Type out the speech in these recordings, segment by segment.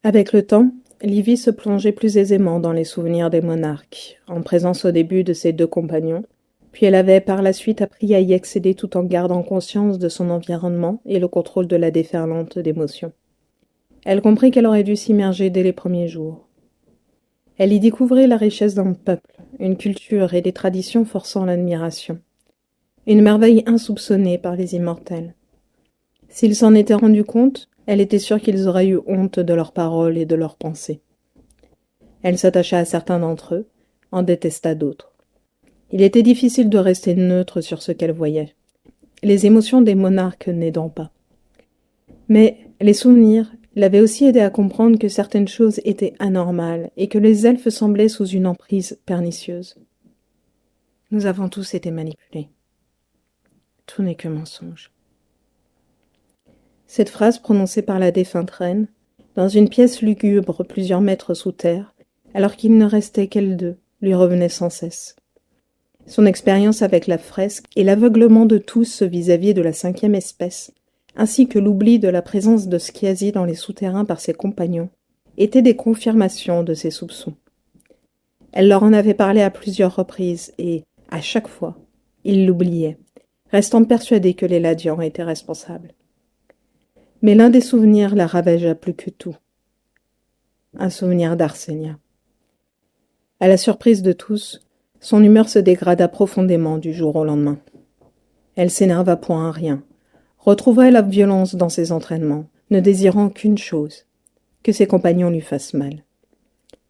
Avec le temps, Livy se plongeait plus aisément dans les souvenirs des monarques, en présence au début de ses deux compagnons, puis elle avait par la suite appris à y accéder tout en gardant conscience de son environnement et le contrôle de la déferlante d'émotions. Elle comprit qu'elle aurait dû s'immerger dès les premiers jours. Elle y découvrit la richesse d'un peuple, une culture et des traditions forçant l'admiration. Une merveille insoupçonnée par les immortels. S'ils s'en étaient rendus compte, elle était sûre qu'ils auraient eu honte de leurs paroles et de leurs pensées. Elle s'attacha à certains d'entre eux, en détesta d'autres. Il était difficile de rester neutre sur ce qu'elle voyait, les émotions des monarques n'aidant pas. Mais les souvenirs l'avaient aussi aidé à comprendre que certaines choses étaient anormales et que les elfes semblaient sous une emprise pernicieuse. Nous avons tous été manipulés. Tout n'est que mensonge. Cette phrase prononcée par la défunte reine, dans une pièce lugubre plusieurs mètres sous terre, alors qu'il ne restait qu'elles deux, lui revenait sans cesse. Son expérience avec la fresque et l'aveuglement de tous vis-à-vis de la cinquième espèce, ainsi que l'oubli de la présence de Schiasi dans les souterrains par ses compagnons, étaient des confirmations de ses soupçons. Elle leur en avait parlé à plusieurs reprises et, à chaque fois, ils l'oubliaient, restant persuadés que les Ladians étaient responsables. Mais l'un des souvenirs la ravagea plus que tout. Un souvenir d'Arsenia. À la surprise de tous, son humeur se dégrada profondément du jour au lendemain. Elle s'énerva pour un rien, retrouva la violence dans ses entraînements, ne désirant qu'une chose, que ses compagnons lui fassent mal.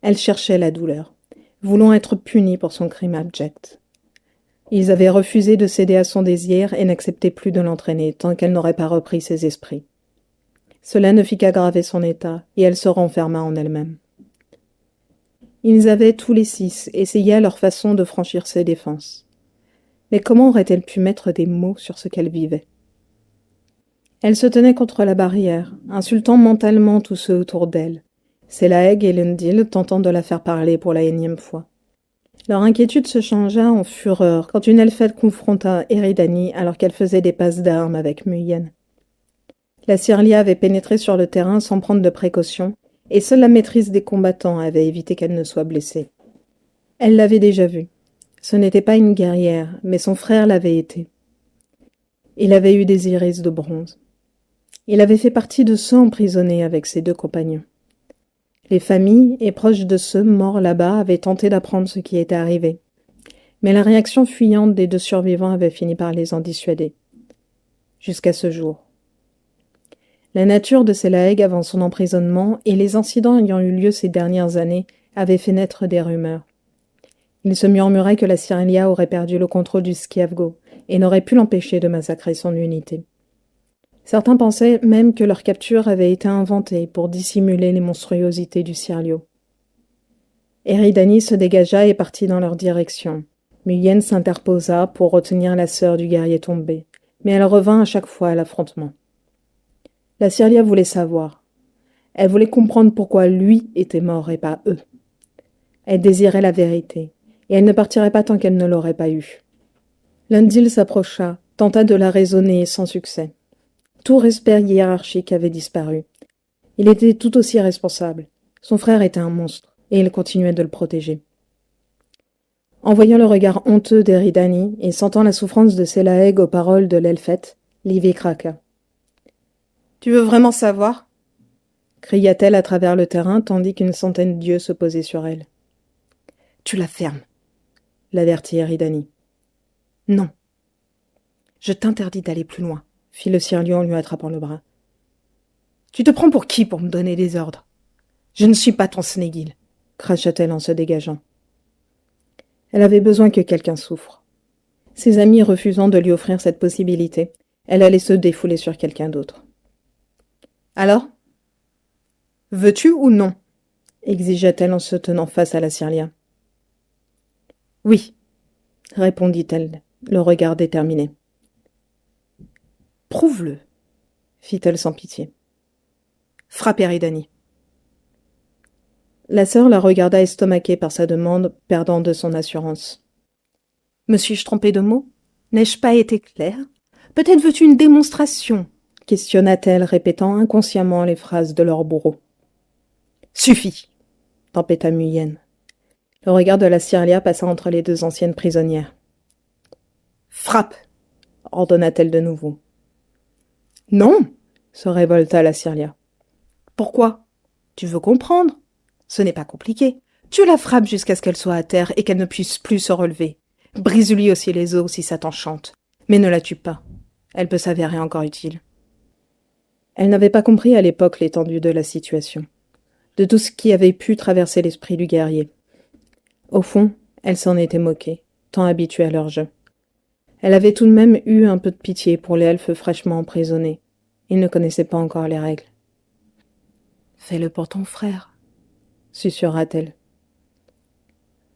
Elle cherchait la douleur, voulant être punie pour son crime abject. Ils avaient refusé de céder à son désir et n'acceptaient plus de l'entraîner tant qu'elle n'aurait pas repris ses esprits. Cela ne fit qu'aggraver son état, et elle se renferma en elle-même. Ils avaient tous les 6 essayé à leur façon de franchir ses défenses. Mais comment aurait-elle pu mettre des mots sur ce qu'elle vivait? Elle se tenait contre la barrière, insultant mentalement tous ceux autour d'elle, Selaeg et Lundil tentant de la faire parler pour la énième fois. Leur inquiétude se changea en fureur quand une elfette confronta Eridani alors qu'elle faisait des passes d'armes avec Muyen. La Cyrlia avait pénétré sur le terrain sans prendre de précautions, et seule la maîtrise des combattants avait évité qu'elle ne soit blessée. Elle l'avait déjà vue. Ce n'était pas une guerrière, mais son frère l'avait été. Il avait eu des iris de bronze. Il avait fait partie de ceux emprisonnés avec ses deux compagnons. Les familles et proches de ceux morts là-bas avaient tenté d'apprendre ce qui était arrivé. Mais la réaction fuyante des deux survivants avait fini par les en dissuader. Jusqu'à ce jour. La nature de Selaeg avant son emprisonnement et les incidents ayant eu lieu ces dernières années avaient fait naître des rumeurs. Il se murmurait que la Cyrlia aurait perdu le contrôle du Sciavgo et n'aurait pu l'empêcher de massacrer son unité. Certains pensaient même que leur capture avait été inventée pour dissimuler les monstruosités du Cyrlio. Eridani se dégagea et partit dans leur direction. Muyen s'interposa pour retenir la sœur du guerrier tombé, mais elle revint à chaque fois à l'affrontement. La Cyrlia voulait savoir. Elle voulait comprendre pourquoi lui était mort et pas eux. Elle désirait la vérité, et elle ne partirait pas tant qu'elle ne l'aurait pas eue. Lundil s'approcha, tenta de la raisonner sans succès. Tout respect hiérarchique avait disparu. Il était tout aussi responsable. Son frère était un monstre, et il continuait de le protéger. En voyant le regard honteux d'Eridani et sentant la souffrance de Selaeg aux paroles de l'elfette, Livy craqua. « Tu veux vraiment savoir » cria-t-elle à travers le terrain tandis qu'une centaine d'yeux se posaient sur elle. « Tu la fermes » l'avertit Eridani. « Non. Je t'interdis d'aller plus loin, fit le Cyrlio en lui attrapant le bras. Tu te prends pour qui pour me donner des ordres? Je ne suis pas ton Snéguil, cracha-t-elle en se dégageant. Elle avait besoin que quelqu'un souffre. Ses amis refusant de lui offrir cette possibilité, elle allait se défouler sur quelqu'un d'autre. Alors? Veux-tu ou non? Exigea-t-elle en se tenant face à la Cyrlia. Oui, répondit-elle, le regard déterminé. Prouve-le, fit-elle sans pitié. Frappe Eridani. La sœur la regarda estomaquée par sa demande, perdant de son assurance. Me suis-je trompée de mots? N'ai-je pas été claire? Peut-être veux-tu une démonstration? Questionna-t-elle, répétant inconsciemment les phrases de leur bourreau. Suffit, tempêta Muyen. Le regard de la Cyrlia passa entre les deux anciennes prisonnières. Frappe, ordonna-t-elle de nouveau. Non, se révolta la Cyrlia. Pourquoi? Tu veux comprendre? Ce n'est pas compliqué. Tu la frappes jusqu'à ce qu'elle soit à terre et qu'elle ne puisse plus se relever. Brise-lui aussi les os si ça t'enchante. Mais ne la tue pas. Elle peut s'avérer encore utile. Elle n'avait pas compris à l'époque l'étendue de la situation, de tout ce qui avait pu traverser l'esprit du guerrier. Au fond, elle s'en était moquée, tant habituée à leur jeu. Elle avait tout de même eu un peu de pitié pour les elfes fraîchement emprisonnés. Ils ne connaissaient pas encore les règles. « Fais-le pour ton frère », susurra-t-elle.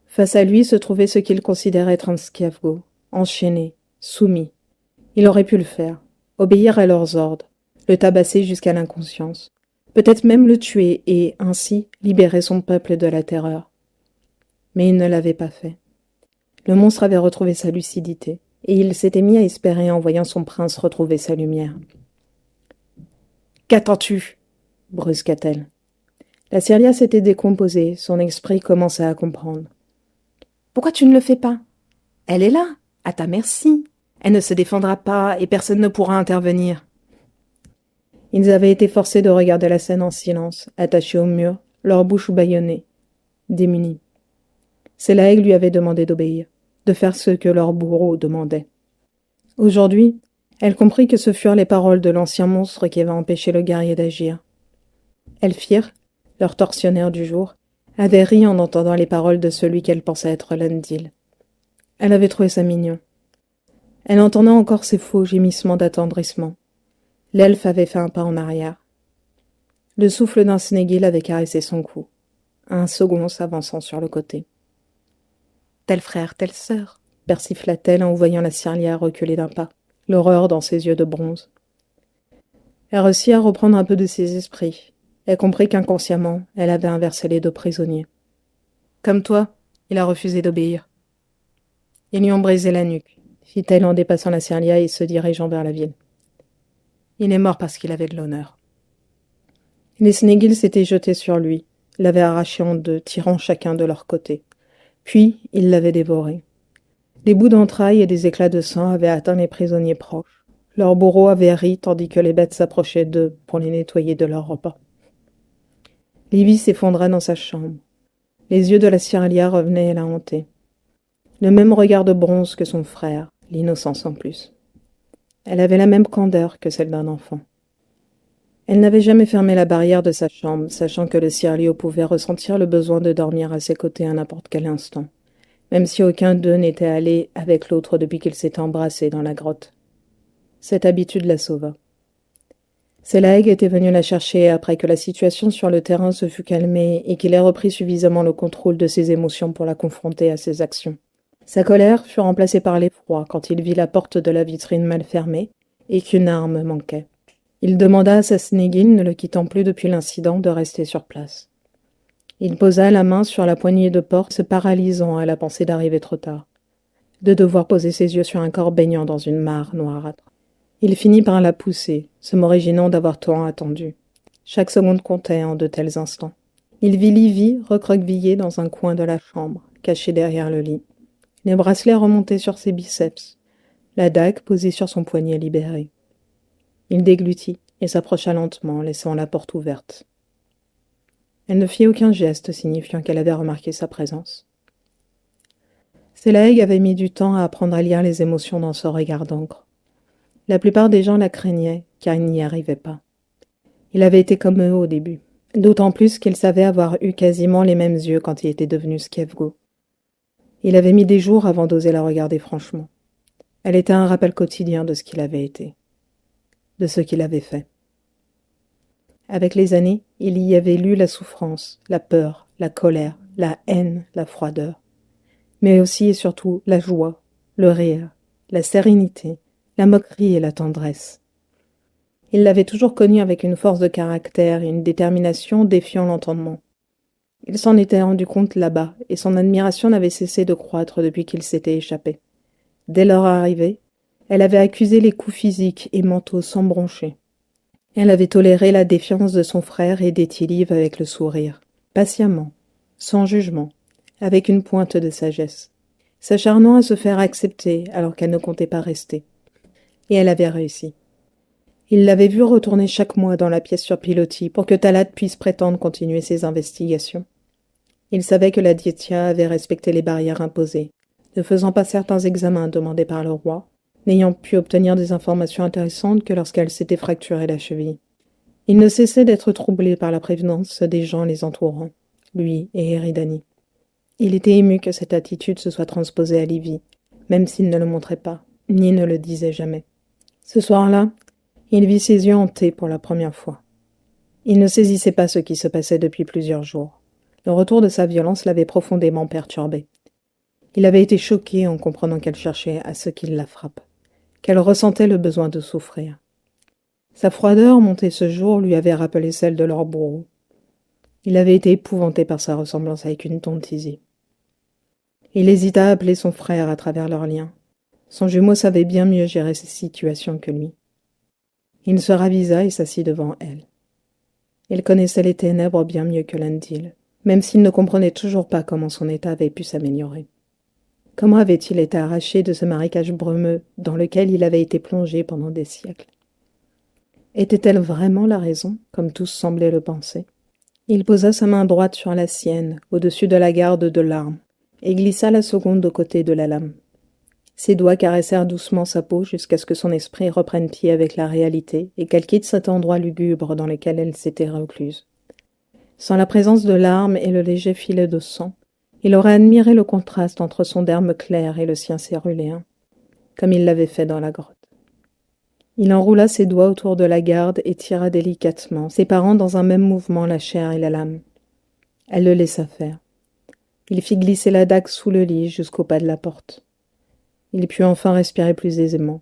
Face à lui se trouvait ce qu'il considérait être un Sciavgos, enchaîné, soumis. Il aurait pu le faire, obéir à leurs ordres, le tabasser jusqu'à l'inconscience, peut-être même le tuer et, ainsi, libérer son peuple de la terreur. Mais il ne l'avait pas fait. Le monstre avait retrouvé sa lucidité, et il s'était mis à espérer en voyant son prince retrouver sa lumière. « Qu'attends-tu » brusqua-t-elle. La Cyrlia s'était décomposée, son esprit commençait à comprendre. « Pourquoi tu ne le fais pas? Elle est là, à ta merci. Elle ne se défendra pas et personne ne pourra intervenir. » Ils avaient été forcés de regarder la scène en silence, attachés au mur, leur bouche bâillonnée, démunis. Selaeg lui avait demandé d'obéir, de faire ce que leur bourreau demandait. Aujourd'hui, elle comprit que ce furent les paroles de l'ancien monstre qui avaient empêché le guerrier d'agir. Elfir, leur tortionnaire du jour, avait ri en entendant les paroles de celui qu'elle pensait être Lendil. Elle avait trouvé ça mignon. Elle entendait encore ses faux gémissements d'attendrissement. L'elfe avait fait un pas en arrière. Le souffle d'un Snéguil avait caressé son cou. Un second s'avançant sur le côté. « Tel frère, telle sœur » persifla-t-elle en voyant la Cyrlia reculer d'un pas, l'horreur dans ses yeux de bronze. Elle réussit à reprendre un peu de ses esprits. Elle comprit qu'inconsciemment, elle avait inversé les deux prisonniers. « Comme toi, il a refusé d'obéir. » « Ils lui ont brisé la nuque, » fit-elle en dépassant la Cyrlia et se dirigeant vers la ville. « Il est mort parce qu'il avait de l'honneur. » Les Snéguils s'étaient jetés sur lui, l'avaient arraché en deux, tirant chacun de leur côté. Puis, ils l'avaient dévoré. Des bouts d'entrailles et des éclats de sang avaient atteint les prisonniers proches. Leurs bourreaux avaient ri tandis que les bêtes s'approchaient d'eux pour les nettoyer de leur repas. Livy s'effondra dans sa chambre. Les yeux de la Cyrlia revenaient la hanter. Le même regard de bronze que son frère, l'innocence en plus. Elle avait la même candeur que celle d'un enfant. Elle n'avait jamais fermé la barrière de sa chambre, sachant que le Cyrlio pouvait ressentir le besoin de dormir à ses côtés à n'importe quel instant, même si aucun d'eux n'était allé avec l'autre depuis qu'ils s'étaient embrassés dans la grotte. Cette habitude la sauva. Selaeg était venu la chercher après que la situation sur le terrain se fût calmée et qu'il ait repris suffisamment le contrôle de ses émotions pour la confronter à ses actions. Sa colère fut remplacée par l'effroi quand il vit la porte de la vitrine mal fermée et qu'une arme manquait. Il demanda à sa Snéguil, ne le quittant plus depuis l'incident, de rester sur place. Il posa la main sur la poignée de porte, se paralysant à la pensée d'arriver trop tard, de devoir poser ses yeux sur un corps baignant dans une mare noirâtre. Il finit par la pousser, se m'originant d'avoir tant attendu. Chaque seconde comptait en de tels instants. Il vit Livy recroquevillée dans un coin de la chambre, cachée derrière le lit. Les bracelets remontaient sur ses biceps, la dague posée sur son poignet libéré. Il déglutit et s'approcha lentement, laissant la porte ouverte. Elle ne fit aucun geste signifiant qu'elle avait remarqué sa présence. Selaeg avait mis du temps à apprendre à lire les émotions dans ce regard d'encre. La plupart des gens la craignaient, car il n'y arrivait pas. Il avait été comme eux au début, d'autant plus qu'il savait avoir eu quasiment les mêmes yeux quand il était devenu Sciavgos. Il avait mis des jours avant d'oser la regarder franchement. Elle était un rappel quotidien de ce qu'il avait été, de ce qu'il avait fait. Avec les années, il y avait lu la souffrance, la peur, la colère, la haine, la froideur, mais aussi et surtout la joie, le rire, la sérénité, la moquerie et la tendresse. Il l'avait toujours connu avec une force de caractère et une détermination défiant l'entendement. Il s'en était rendu compte là-bas, et son admiration n'avait cessé de croître depuis qu'il s'était échappé. Dès leur arrivée, elle avait accusé les coups physiques et mentaux sans broncher. Elle avait toléré la défiance de son frère et d'Étilive avec le sourire. patiemment, sans jugement, avec une pointe de sagesse, s'acharnant à se faire accepter alors qu'elle ne comptait pas rester. Et elle avait réussi. Il l'avait vue retourner chaque mois dans la pièce sur pilotis pour que Talat puisse prétendre continuer ses investigations. Il savait que la Diétia avait respecté les barrières imposées, ne faisant pas certains examens demandés par le roi, n'ayant pu obtenir des informations intéressantes que lorsqu'elle s'était fracturée la cheville. Il ne cessait d'être troublé par la prévenance des gens les entourant, lui et Eridani. Il était ému que cette attitude se soit transposée à Livy, même s'il ne le montrait pas, ni ne le disait jamais. Ce soir-là, il vit ses yeux hantés pour la première fois. Il ne saisissait pas ce qui se passait depuis plusieurs jours. Le retour de sa violence l'avait profondément perturbé. Il avait été choqué en comprenant qu'elle cherchait à ce qu'il la frappe, qu'elle ressentait le besoin de souffrir. Sa froideur montée ce jour lui avait rappelé celle de leur bourreau. Il avait été épouvanté par sa ressemblance avec une tontisi. Il hésita à appeler son frère à travers leurs liens. Son jumeau savait bien mieux gérer ces situations que lui. Il se ravisa et s'assit devant elle. Il connaissait les ténèbres bien mieux que l'un d'eux, même s'il ne comprenait toujours pas comment son état avait pu s'améliorer. Comment avait-il été arraché de ce marécage brumeux dans lequel il avait été plongé pendant des siècles? Était-elle vraiment la raison, comme tous semblaient le penser? Il posa sa main droite sur la sienne, au-dessus de la garde de l'arme, et glissa la seconde au côté de la lame. Ses doigts caressèrent doucement sa peau jusqu'à ce que son esprit reprenne pied avec la réalité et qu'elle quitte cet endroit lugubre dans lequel elle s'était recluse. Sans la présence de l'arme et le léger filet de sang, il aurait admiré le contraste entre son derme clair et le sien céruléen, comme il l'avait fait dans la grotte. Il enroula ses doigts autour de la garde et tira délicatement, séparant dans un même mouvement la chair et la lame. Elle le laissa faire. Il fit glisser la dague sous le lit jusqu'au pas de la porte. Il put enfin respirer plus aisément.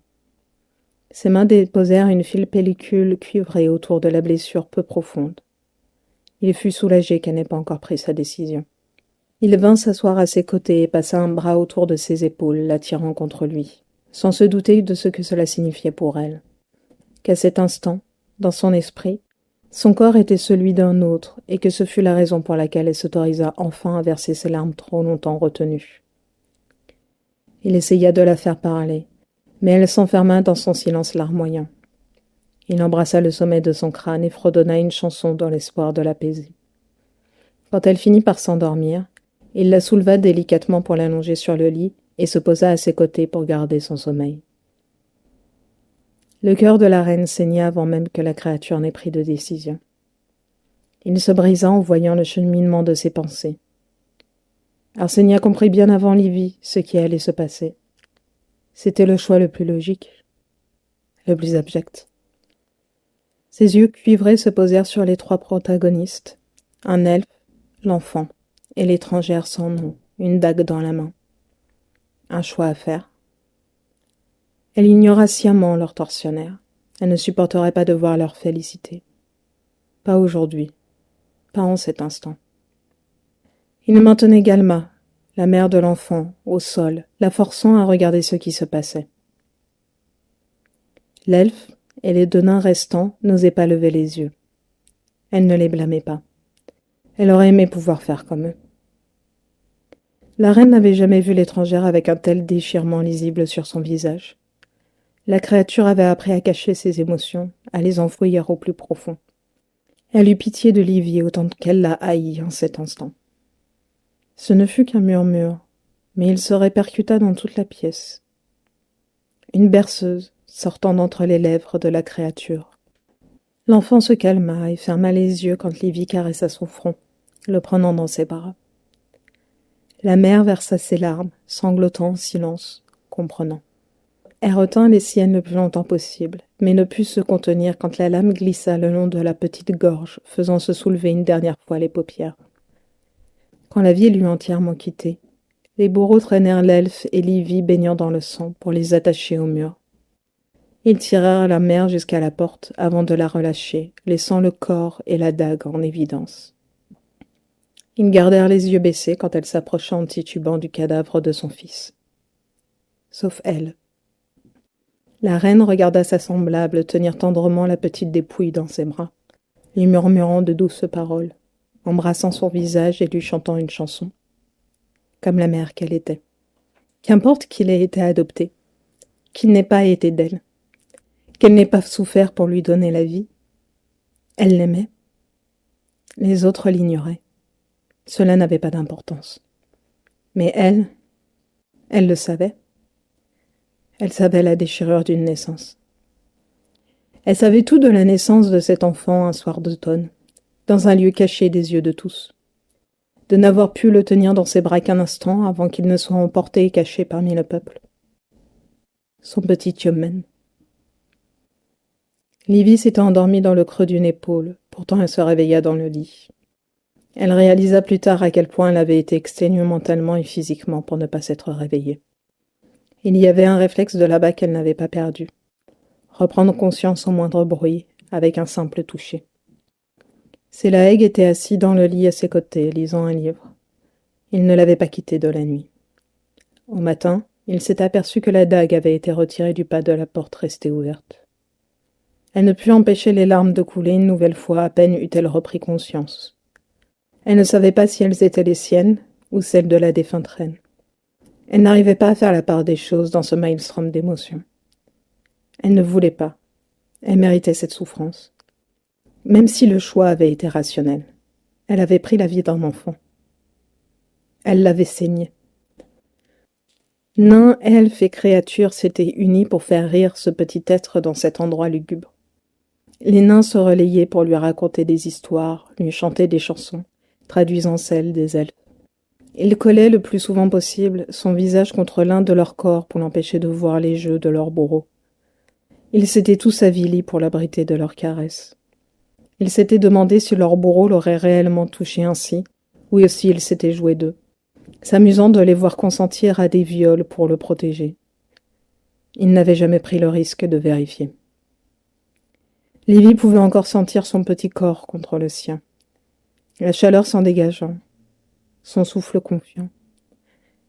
Ses mains déposèrent une fine pellicule cuivrée autour de la blessure peu profonde. Il fut soulagé qu'elle n'ait pas encore pris sa décision. Il vint s'asseoir à ses côtés et passa un bras autour de ses épaules, l'attirant contre lui, sans se douter de ce que cela signifiait pour elle. Qu'à cet instant, dans son esprit, son corps était celui d'un autre, et que ce fut la raison pour laquelle elle s'autorisa enfin à verser ses larmes trop longtemps retenues. Il essaya de la faire parler, mais elle s'enferma dans son silence larmoyant. Il embrassa le sommet de son crâne et fredonna une chanson dans l'espoir de l'apaiser. Quand elle finit par s'endormir, il la souleva délicatement pour l'allonger sur le lit et se posa à ses côtés pour garder son sommeil. Le cœur de la reine saigna avant même que la créature n'ait pris de décision. Il se brisa en voyant le cheminement de ses pensées. Arsenia comprit bien avant Livy ce qui allait se passer. C'était le choix le plus logique, le plus abject. Ses yeux cuivrés se posèrent sur les trois protagonistes, un elfe, l'enfant, et l'étrangère sans nom, une dague dans la main. Un choix à faire. Elle ignora sciemment leur tortionnaire. Elle ne supporterait pas de voir leur félicité. Pas aujourd'hui. Pas en cet instant. Il maintenait Galma, la mère de l'enfant, au sol, la forçant à regarder ce qui se passait. L'elfe et les deux nains restants n'osaient pas lever les yeux. Elle ne les blâmait pas. Elle aurait aimé pouvoir faire comme eux. La reine n'avait jamais vu l'étrangère avec un tel déchirement lisible sur son visage. La créature avait appris à cacher ses émotions, à les enfouir au plus profond. Elle eut pitié de Livy autant qu'elle la haït en cet instant. Ce ne fut qu'un murmure, mais il se répercuta dans toute la pièce. Une berceuse sortant d'entre les lèvres de la créature. L'enfant se calma et ferma les yeux quand Livy caressa son front, le prenant dans ses bras. La mère versa ses larmes, sanglotant en silence, comprenant. Elle retint les siennes le plus longtemps possible, mais ne put se contenir quand la lame glissa le long de la petite gorge, faisant se soulever une dernière fois les paupières. Quand la vie l'eut entièrement quittée, les bourreaux traînèrent l'elfe et Livy baignant dans le sang pour les attacher au mur. Ils tirèrent la mère jusqu'à la porte avant de la relâcher, laissant le corps et la dague en évidence. Ils gardèrent les yeux baissés quand elle s'approcha en titubant du cadavre de son fils. Sauf elle. La reine regarda sa semblable tenir tendrement la petite dépouille dans ses bras, lui murmurant de douces paroles. embrassant son visage et lui chantant une chanson, comme la mère qu'elle était. Qu'importe qu'il ait été adopté, qu'il n'ait pas été d'elle, qu'elle n'ait pas souffert pour lui donner la vie, elle l'aimait. Les autres l'ignoraient. Cela n'avait pas d'importance. Mais elle le savait. Elle savait la déchirure d'une naissance. Elle savait tout de la naissance de cet enfant un soir d'automne, dans un lieu caché des yeux de tous. De n'avoir pu le tenir dans ses bras qu'un instant avant qu'il ne soit emporté et caché parmi le peuple. Son petit Tiomen. Livy s'était endormie dans le creux d'une épaule, pourtant elle se réveilla dans le lit. Elle réalisa plus tard à quel point elle avait été exténuée mentalement et physiquement pour ne pas s'être réveillée. Il y avait un réflexe de là-bas qu'elle n'avait pas perdu. Reprendre conscience au moindre bruit, avec un simple toucher. Sélaëg était assis dans le lit à ses côtés, lisant un livre. Il ne l'avait pas quitté de la nuit. Au matin, il s'est aperçu que la dague avait été retirée du pas de la porte restée ouverte. Elle ne put empêcher les larmes de couler une nouvelle fois à peine eut-elle repris conscience. Elle ne savait pas si elles étaient les siennes ou celles de la défunte reine. Elle n'arrivait pas à faire la part des choses dans ce maelstrom d'émotions. Elle ne voulait pas. Elle méritait cette souffrance. Même si le choix avait été rationnel. Elle avait pris la vie d'un enfant. Elle l'avait saigné. Nains, elfes et créatures s'étaient unis pour faire rire ce petit être dans cet endroit lugubre. Les nains se relayaient pour lui raconter des histoires, lui chanter des chansons, traduisant celles des elfes. Ils collaient le plus souvent possible son visage contre l'un de leurs corps pour l'empêcher de voir les jeux de leurs bourreaux. Ils s'étaient tous avilis pour l'abriter de leurs caresses. Ils s'étaient demandé si leur bourreau l'aurait réellement touché ainsi, ou si il s'était joué d'eux, s'amusant de les voir consentir à des viols pour le protéger. Ils n'avaient jamais pris le risque de vérifier. Livy pouvait encore sentir son petit corps contre le sien, la chaleur s'en dégageant, son souffle confiant.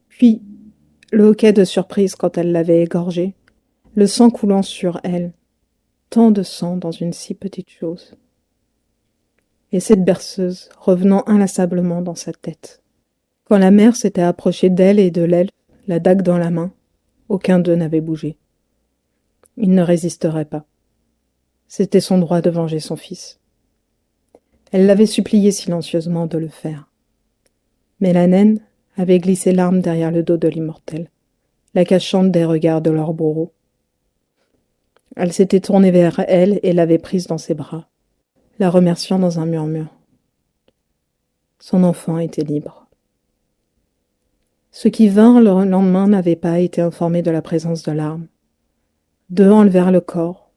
Puis, le hoquet de surprise quand elle l'avait égorgé, le sang coulant sur elle, tant de sang dans une si petite chose. Et cette berceuse revenant inlassablement dans sa tête. Quand la mère s'était approchée d'elle et de l'elfe, la dague dans la main, aucun d'eux n'avait bougé. Il ne résisterait pas. C'était son droit de venger son fils. Elle l'avait supplié silencieusement de le faire. Mais la naine avait glissé l'arme derrière le dos de l'immortel, la cachant des regards de leur bourreau. Elle s'était tournée vers elle et l'avait prise dans ses bras, la remerciant dans un murmure. Son enfant était libre. Ceux qui vinrent le lendemain n'avaient pas été informés de la présence de l'arme. Deux enlevèrent le corps.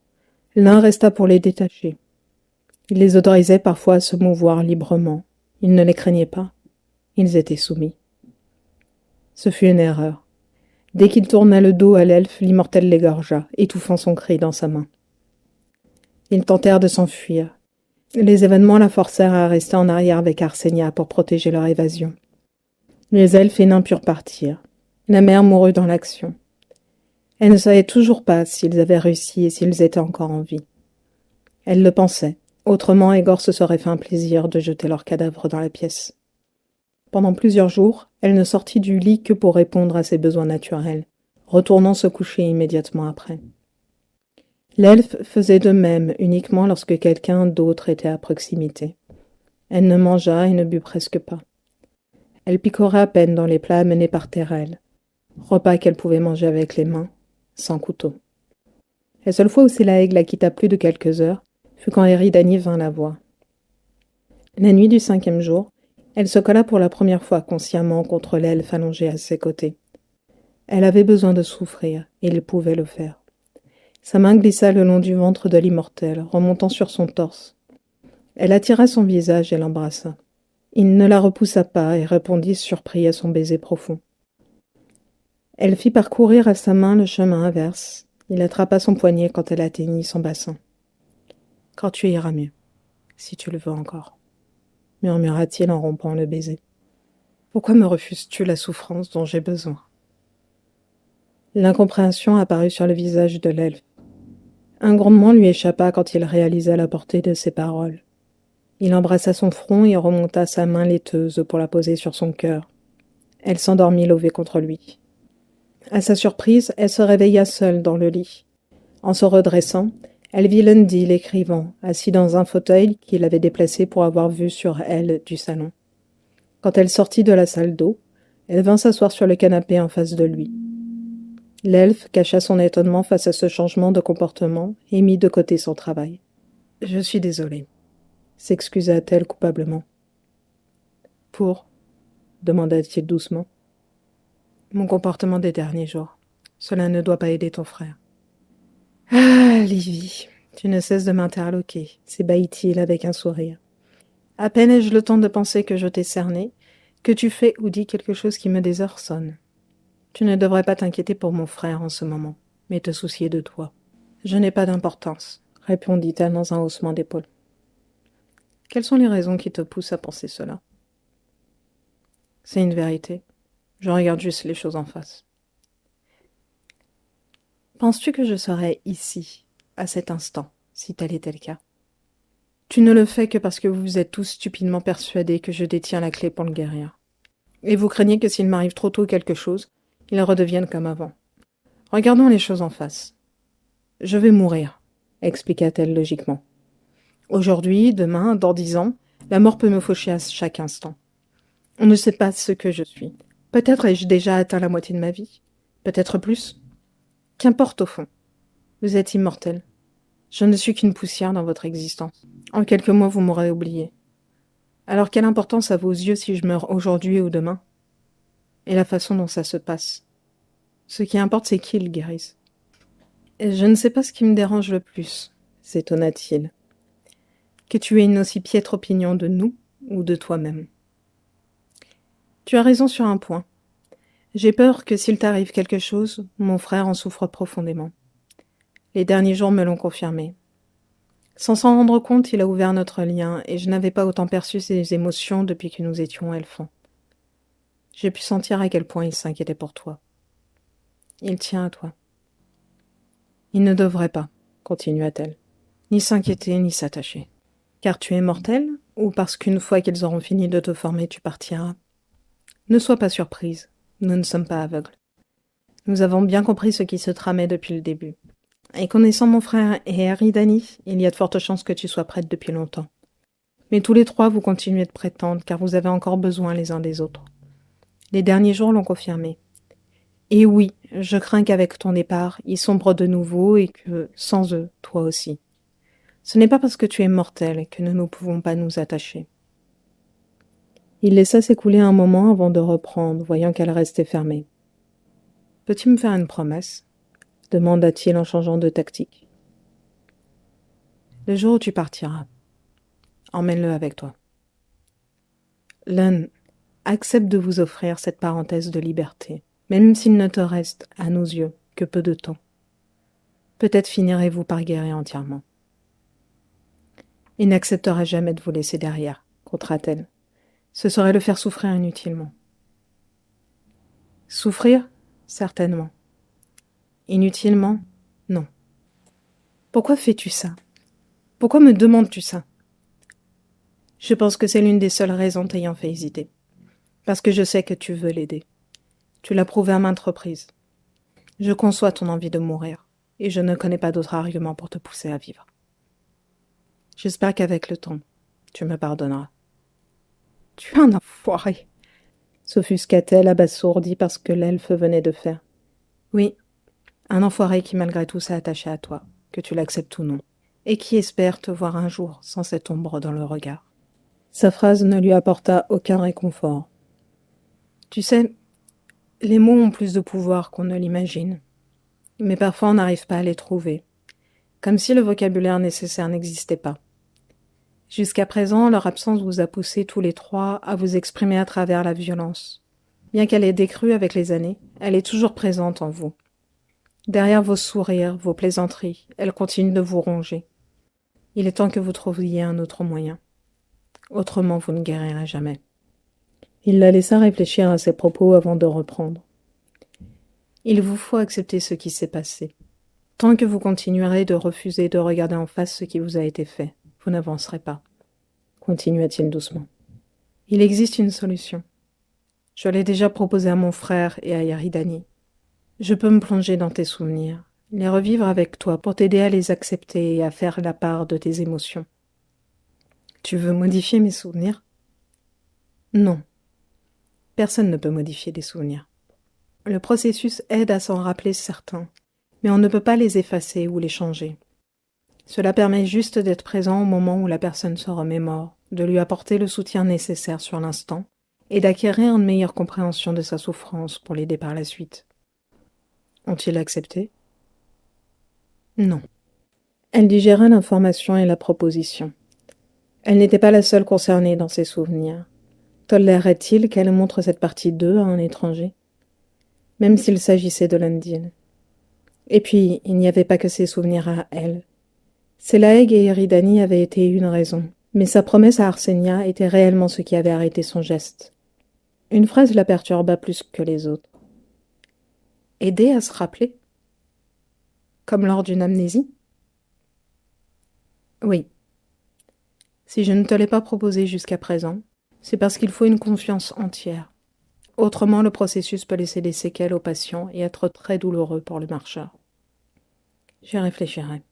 L'un resta pour les détacher. Il les autorisait parfois à se mouvoir librement. Il ne les craignait pas. Ils étaient soumis. Ce fut une erreur. Dès qu'il tourna le dos à l'elfe, l'immortel l'égorgea, étouffant son cri dans sa main. Ils tentèrent de s'enfuir. Les événements la forcèrent à rester en arrière avec Arsenia pour protéger leur évasion. Les elfes et nains purent partir. La mère mourut dans l'action. Elle ne savait toujours pas s'ils avaient réussi et s'ils étaient encore en vie. Elle le pensait. Autrement, Égor se serait fait un plaisir de jeter leurs cadavres dans la pièce. Pendant plusieurs jours, elle ne sortit du lit que pour répondre à ses besoins naturels, retournant se coucher immédiatement après. L'elfe faisait de même uniquement lorsque quelqu'un d'autre était à proximité. Elle ne mangea et ne but presque pas. Elle picorait à peine dans les plats amenés par Thérèle, repas qu'elle pouvait manger avec les mains, sans couteau. La seule fois où Sélaëg la quitta plus de quelques heures fut quand Eridani vint la voir. La nuit du 5e jour, elle se colla pour la première fois consciemment contre l'elfe allongé à ses côtés. Elle avait besoin de souffrir, et il pouvait le faire. Sa main glissa le long du ventre de l'immortel, remontant sur son torse. Elle attira son visage et l'embrassa. Il ne la repoussa pas et répondit surpris à son baiser profond. Elle fit parcourir à sa main le chemin inverse. Il attrapa son poignet quand elle atteignit son bassin. « Quand tu iras mieux, si tu le veux encore. » murmura-t-il en rompant le baiser. « Pourquoi me refuses-tu la souffrance dont j'ai besoin ?» L'incompréhension apparut sur le visage de l'elfe. Un grondement lui échappa quand il réalisa la portée de ses paroles. Il embrassa son front et remonta sa main laiteuse pour la poser sur son cœur. Elle s'endormit levée contre lui. À sa surprise, elle se réveilla seule dans le lit. En se redressant, elle vit Lundy, l'écrivain, assis dans un fauteuil qu'il avait déplacé pour avoir vue sur elle du salon. Quand elle sortit de la salle d'eau, elle vint s'asseoir sur le canapé en face de lui. L'elfe cacha son étonnement face à ce changement de comportement et mit de côté son travail. « Je suis désolée », s'excusa-t-elle coupablement. « Pour » demanda-t-il doucement. « Mon comportement des derniers jours. Cela ne doit pas aider ton frère. »« Ah, Livy, tu ne cesses de m'interloquer, » s'ébahit-il avec un sourire. « À peine ai-je le temps de penser que je t'ai cerné, que tu fais ou dis quelque chose qui me désarçonne. Tu ne devrais pas t'inquiéter pour mon frère en ce moment, mais te soucier de toi. »« Je n'ai pas d'importance, » répondit-elle dans un haussement d'épaules. « Quelles sont les raisons qui te poussent à penser cela ? » C'est une vérité. Je regarde juste les choses en face. Penses-tu que je serais ici, à cet instant, si tel était le cas ? Tu ne le fais que parce que vous êtes tous stupidement persuadés que je détiens la clé pour le guérir. Et vous craignez que s'il m'arrive trop tôt quelque chose, il redevienne comme avant. Regardons les choses en face. Je vais mourir, expliqua-t-elle logiquement. Aujourd'hui, demain, dans 10 ans, la mort peut me faucher à chaque instant. On ne sait pas ce que je suis. Peut-être ai-je déjà atteint la moitié de ma vie. Peut-être plus. Qu'importe au fond. Vous êtes immortel. Je ne suis qu'une poussière dans votre existence. En quelques mois, vous m'aurez oublié. Alors quelle importance à vos yeux si je meurs aujourd'hui ou demain ? Et la façon dont ça se passe. Ce qui importe, c'est qu'il guérisse. Et je ne sais pas ce qui me dérange le plus, s'étonna-t-il. Que tu aies une aussi piètre opinion de nous ou de toi-même. Tu as raison sur un point. J'ai peur que s'il t'arrive quelque chose, mon frère en souffre profondément. Les derniers jours me l'ont confirmé. Sans s'en rendre compte, il a ouvert notre lien, et je n'avais pas autant perçu ses émotions depuis que nous étions elfes. J'ai pu sentir à quel point il s'inquiétait pour toi. Il tient à toi. Il ne devrait pas, continua-t-elle, ni s'inquiéter ni s'attacher. Car tu es mortel, ou parce qu'une fois qu'ils auront fini de te former, tu partiras. Ne sois pas surprise, nous ne sommes pas aveugles. Nous avons bien compris ce qui se tramait depuis le début. Et connaissant mon frère et Eridani, il y a de fortes chances que tu sois prête depuis longtemps. Mais tous les trois, vous continuez de prétendre, car vous avez encore besoin les uns des autres. Les derniers jours l'ont confirmé. Et oui, je crains qu'avec ton départ, ils sombrent de nouveau et que, sans eux, toi aussi. Ce n'est pas parce que tu es mortel que nous ne pouvons pas nous attacher. Il laissa s'écouler un moment avant de reprendre, voyant qu'elle restait fermée. « Peux-tu me faire une promesse ?» demanda-t-il en changeant de tactique. « Le jour où tu partiras, emmène-le avec toi. L'un accepte de vous offrir cette parenthèse de liberté, même s'il ne te reste, à nos yeux, que peu de temps. Peut-être finirez-vous par guérir entièrement. Il n'acceptera jamais de vous laisser derrière, contra-t-elle. Ce serait le faire souffrir inutilement. Souffrir ? Certainement. Inutilement ? Non. Pourquoi fais-tu ça ? Pourquoi me demandes-tu ça ? Je pense que c'est l'une des seules raisons t'ayant fait hésiter. Parce que je sais que tu veux l'aider. Tu l'as prouvé à maintes reprises. Je conçois ton envie de mourir, et je ne connais pas d'autre argument pour te pousser à vivre. J'espère qu'avec le temps, tu me pardonneras. Tu es un enfoiré, s'offusqua-t-elle abasourdie par ce que l'elfe venait de faire. Oui, un enfoiré qui malgré tout s'est attaché à toi, que tu l'acceptes ou non, et qui espère te voir un jour sans cette ombre dans le regard. Sa phrase ne lui apporta aucun réconfort. Tu sais, les mots ont plus de pouvoir qu'on ne l'imagine, mais parfois on n'arrive pas à les trouver, comme si le vocabulaire nécessaire n'existait pas. Jusqu'à présent, leur absence vous a poussé tous les trois à vous exprimer à travers la violence. Bien qu'elle ait décru avec les années, elle est toujours présente en vous. Derrière vos sourires, vos plaisanteries, elle continue de vous ronger. Il est temps que vous trouviez un autre moyen. Autrement, vous ne guérirez jamais. Il la laissa réfléchir à ses propos avant de reprendre. Il vous faut accepter ce qui s'est passé. Tant que vous continuerez de refuser de regarder en face ce qui vous a été fait, vous n'avancerez pas. continua-t-il doucement. Il existe une solution. Je l'ai déjà proposée à mon frère et à Eridani. Je peux me plonger dans tes souvenirs, les revivre avec toi pour t'aider à les accepter et à faire la part de tes émotions. Tu veux modifier mes souvenirs? Non. Personne ne peut modifier des souvenirs. Le processus aide à s'en rappeler certains, mais on ne peut pas les effacer ou les changer. Cela permet juste d'être présent au moment où la personne se remémore, de lui apporter le soutien nécessaire sur l'instant et d'acquérir une meilleure compréhension de sa souffrance pour l'aider par la suite. Ont-ils accepté? Non. Elle digéra l'information et la proposition. Elle n'était pas la seule concernée dans ses souvenirs. Tolérerait-il qu'elle montre cette partie d'eux à un étranger? Même s'il s'agissait de Lundin. Et puis, il n'y avait pas que ses souvenirs à elle. Selaeg et Eridani avaient été une raison, mais sa promesse à Arsenia était réellement ce qui avait arrêté son geste. Une phrase la perturba plus que les autres. Aider à se rappeler? Comme lors d'une amnésie? Oui. Si je ne te l'ai pas proposé jusqu'à présent, c'est parce qu'il faut une confiance entière. Autrement, le processus peut laisser des séquelles au patient et être très douloureux pour le marcheur. J'y réfléchirai.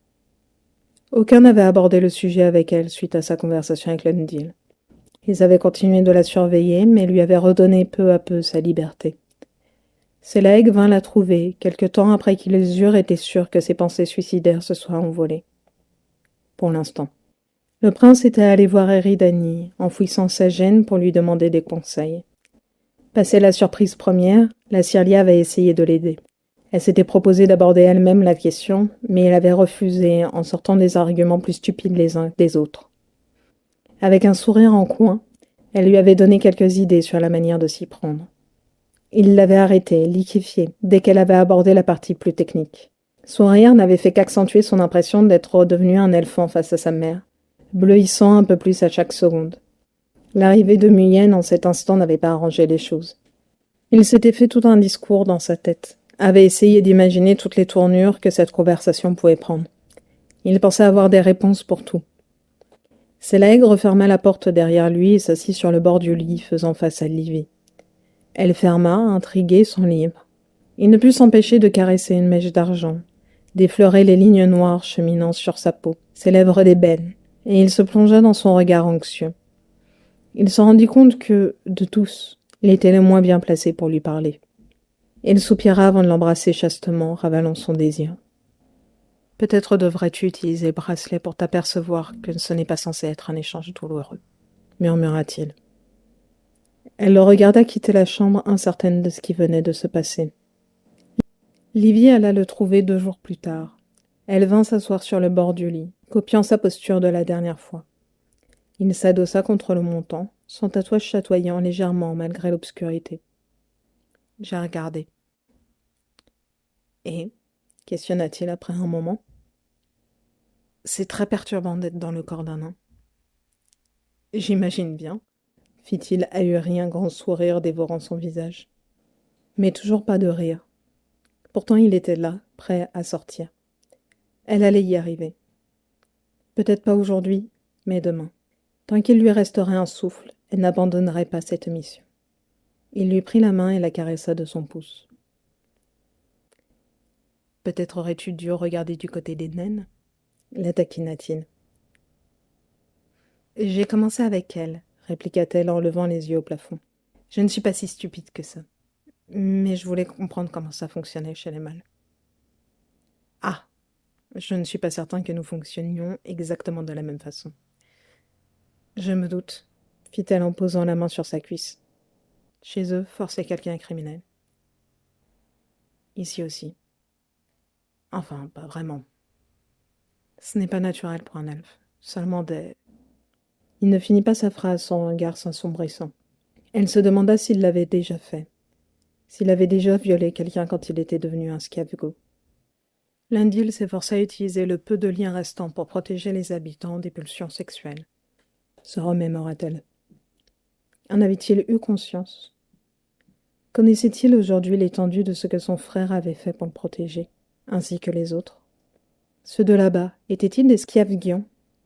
Aucun n'avait abordé le sujet avec elle suite à sa conversation avec Lundil. Ils avaient continué de la surveiller, mais lui avaient redonné peu à peu sa liberté. Selaeg vint la trouver, quelque temps après qu'ils eurent été sûrs que ses pensées suicidaires se soient envolées. Pour l'instant. Le prince était allé voir Eridani, enfouissant sa gêne pour lui demander des conseils. Passée la surprise première, la Cyrlia avait essayé de l'aider. Elle s'était proposée d'aborder elle-même la question, mais elle avait refusé en sortant des arguments plus stupides les uns des autres. Avec un sourire en coin, elle lui avait donné quelques idées sur la manière de s'y prendre. Il l'avait arrêtée, liquéfiée, dès qu'elle avait abordé la partie plus technique. Son rire n'avait fait qu'accentuer son impression d'être redevenu un éléphant face à sa mère, bleuissant un peu plus à chaque seconde. L'arrivée de Muyen en cet instant n'avait pas arrangé les choses. Il s'était fait tout un discours dans sa tête, avait essayé d'imaginer toutes les tournures que cette conversation pouvait prendre. Il pensait avoir des réponses pour tout. Selaeg referma la porte derrière lui et s'assit sur le bord du lit, faisant face à Livy. Elle ferma, intriguée, son livre. Il ne put s'empêcher de caresser une mèche d'argent, d'effleurer les lignes noires cheminant sur sa peau, ses lèvres d'ébène, et il se plongea dans son regard anxieux. Il se rendit compte que, de tous, il était le moins bien placé pour lui parler. Il soupira avant de l'embrasser chastement, ravalant son désir. « Peut-être devrais-tu utiliser le bracelet pour t'apercevoir que ce n'est pas censé être un échange douloureux, » murmura-t-il. Elle le regarda quitter la chambre, incertaine de ce qui venait de se passer. Livy alla le trouver 2 jours plus tard. Elle vint s'asseoir sur le bord du lit, copiant sa posture de la dernière fois. Il s'adossa contre le montant, son tatouage chatoyant légèrement malgré l'obscurité. J'ai regardé. Et questionna-t-il après un moment. C'est très perturbant d'être dans le corps d'un nain. J'imagine bien, fit-il ahuri, un grand sourire dévorant son visage. Mais toujours pas de rire. Pourtant il était là, prêt à sortir. Elle allait y arriver. Peut-être pas aujourd'hui, mais demain. Tant qu'il lui resterait un souffle, elle n'abandonnerait pas cette mission. Il lui prit la main et la caressa de son pouce. Peut-être aurais-tu dû regarder du côté des naines, la taquina-t-il. J'ai commencé avec elle, répliqua-t-elle en levant les yeux au plafond. Je ne suis pas si stupide que ça. Mais je voulais comprendre comment ça fonctionnait chez les mâles. Ah, je ne suis pas certain que nous fonctionnions exactement de la même façon. Je me doute, fit-elle en posant la main sur sa cuisse. Chez eux, forcer quelqu'un est criminel. Ici aussi. Enfin, pas vraiment. Ce n'est pas naturel pour un elfe. Seulement des... Il ne finit pas sa phrase, son regard s'assombrissant. Elle se demanda s'il l'avait déjà fait. S'il avait déjà violé quelqu'un quand il était devenu un scavegot. Lundil s'efforça à utiliser le peu de liens restants pour protéger les habitants des pulsions sexuelles. Se remémora-t-elle. En avait-il eu conscience? Connaissait-il aujourd'hui l'étendue de ce que son frère avait fait pour le protéger, ainsi que les autres? Ceux de là-bas étaient-ils des Sciavgians?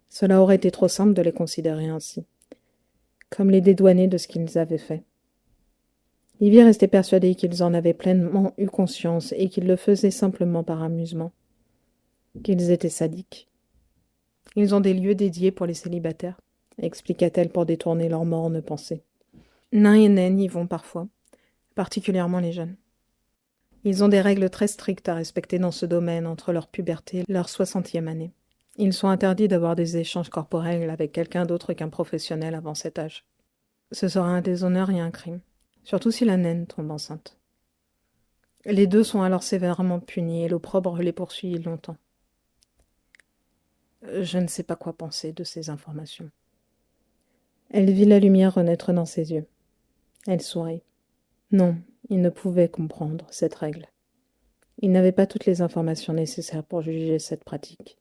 Cela aurait été trop simple de les considérer ainsi. comme les dédouaner de ce qu'ils avaient fait. Ivy restait persuadé qu'ils en avaient pleinement eu conscience et qu'ils le faisaient simplement par amusement, qu'ils étaient sadiques. Ils ont des lieux dédiés pour les célibataires, expliqua-t-elle pour détourner leurs mornes pensées. Nains et naines y vont parfois, particulièrement les jeunes. Ils ont des règles très strictes à respecter dans ce domaine entre leur puberté et leur 60e année. Ils sont interdits d'avoir des échanges corporels avec quelqu'un d'autre qu'un professionnel avant cet âge. Ce sera un déshonneur et un crime, surtout si la naine tombe enceinte. Les deux sont alors sévèrement punis et l'opprobre les poursuit longtemps. Je ne sais pas quoi penser de ces informations. Elle vit la lumière renaître dans ses yeux. Elle sourit. Non, il ne pouvait comprendre cette règle. Il n'avait pas toutes les informations nécessaires pour juger cette pratique.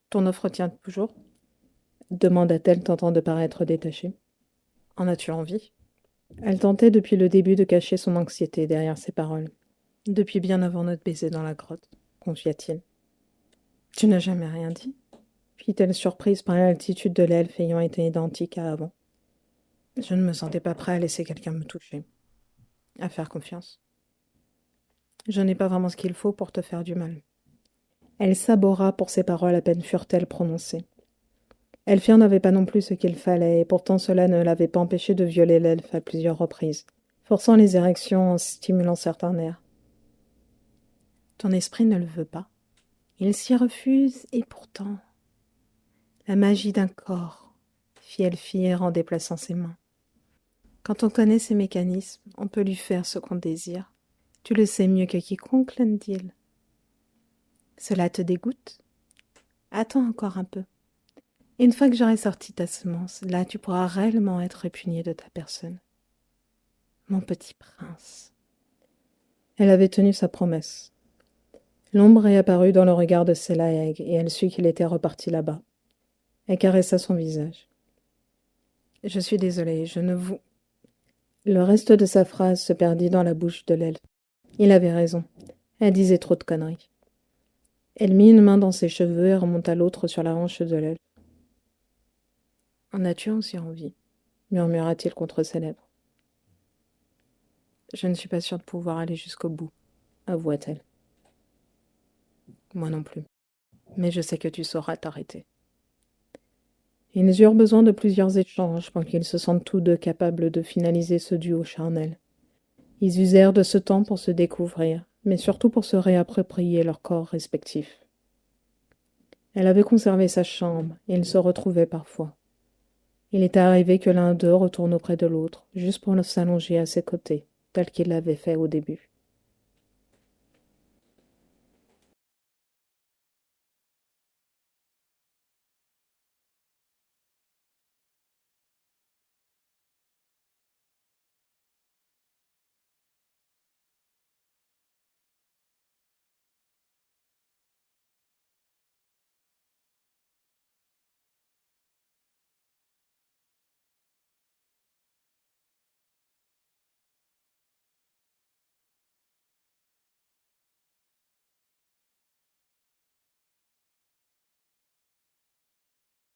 « Ton offre tient toujours ?» demanda-t-elle, tentant de paraître détachée. « En as-tu envie ?» Elle tentait depuis le début de cacher son anxiété derrière ses paroles. « Depuis bien avant notre baiser dans la grotte, » confia-t-il. « Tu n'as jamais rien dit ?» fit-elle surprise par l'altitude de l'elfe ayant été identique à avant. Je ne me sentais pas prêt à laisser quelqu'un me toucher. À faire confiance. Je n'ai pas vraiment ce qu'il faut pour te faire du mal. Elle s'abhorra pour ces paroles à peine furent-elles prononcées. Elfir n'avait pas non plus ce qu'il fallait, et pourtant cela ne l'avait pas empêché de violer l'elfe à plusieurs reprises, forçant les érections en stimulant certains nerfs. Ton esprit ne le veut pas. Il s'y refuse, et pourtant... La magie d'un corps, fit Elfir en déplaçant ses mains. Quand on connaît ses mécanismes, on peut lui faire ce qu'on désire. Tu le sais mieux que quiconque, Lendil. Cela te dégoûte? Attends encore un peu. Et une fois que j'aurai sorti ta semence, là tu pourras réellement être répugné de ta personne. Mon petit prince. Elle avait tenu sa promesse. L'ombre réapparut dans le regard de Selaeg, et elle sut qu'il était reparti là-bas. Elle caressa son visage. « Je suis désolée, je ne vous... » Le reste de sa phrase se perdit dans la bouche de l'elfe. Il avait raison. Elle disait trop de conneries. Elle mit une main dans ses cheveux et remonta l'autre sur la hanche de l'elfe. « En as-tu aussi envie ?» murmura-t-il contre ses lèvres. « Je ne suis pas sûre de pouvoir aller jusqu'au bout, » avoua-t-elle. « Moi non plus. Mais je sais que tu sauras t'arrêter. » Ils eurent besoin de plusieurs échanges pour qu'ils se sentent tous deux capables de finaliser ce duo charnel. Ils usèrent de ce temps pour se découvrir, mais surtout pour se réapproprier leurs corps respectifs. Elle avait conservé sa chambre, et ils se retrouvaient parfois. Il était arrivé que l'un d'eux retourne auprès de l'autre, juste pour s'allonger à ses côtés, tel qu'il l'avait fait au début.